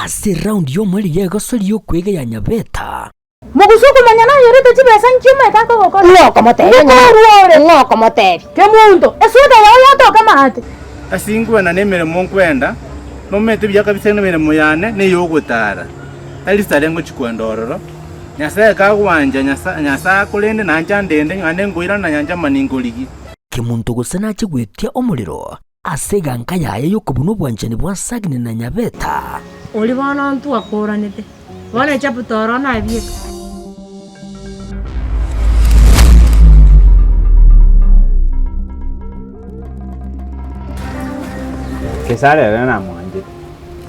ase round yo muri yego sori yo kwege ya Nyabeta mugusuku manyana yorete chibesa nchuma itako goko ngoko moteri ngoko moteri kemuntu esuda yayo toka mahati asingwa na nemere monkwenda no mete byaka bisene mere muyane ne yogutara ali sare ngo chikwandororo nyasa ka gwanja nyasa kulende nanja ndende ngane ngoira na nyanja maningoligi kemuntu gusana chigwetia omuliro asega nkayaye yo kubuno bwanjani bwa Sagne na Nyabeta oli bana ntu akoranite bana chaputoro na biye kesare na mwanje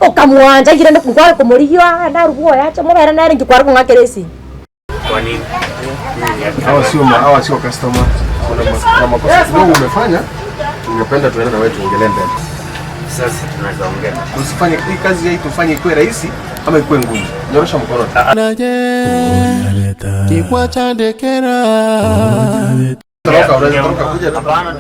ukamwanja gira ndo kwara kumuriyo na rugo yacho mubera na ringi kwara kungakeresi kwa nini hawa sio customer kama makosa kidogo umefanya ungependa tuende na wewe tuongelee mbele sasa tunaweza ongea usifanye hii kazi hii tufanye iwe rahisi ama iwe ngumu nyorosha mkono Kikwacha ndekera toroka kuja hapana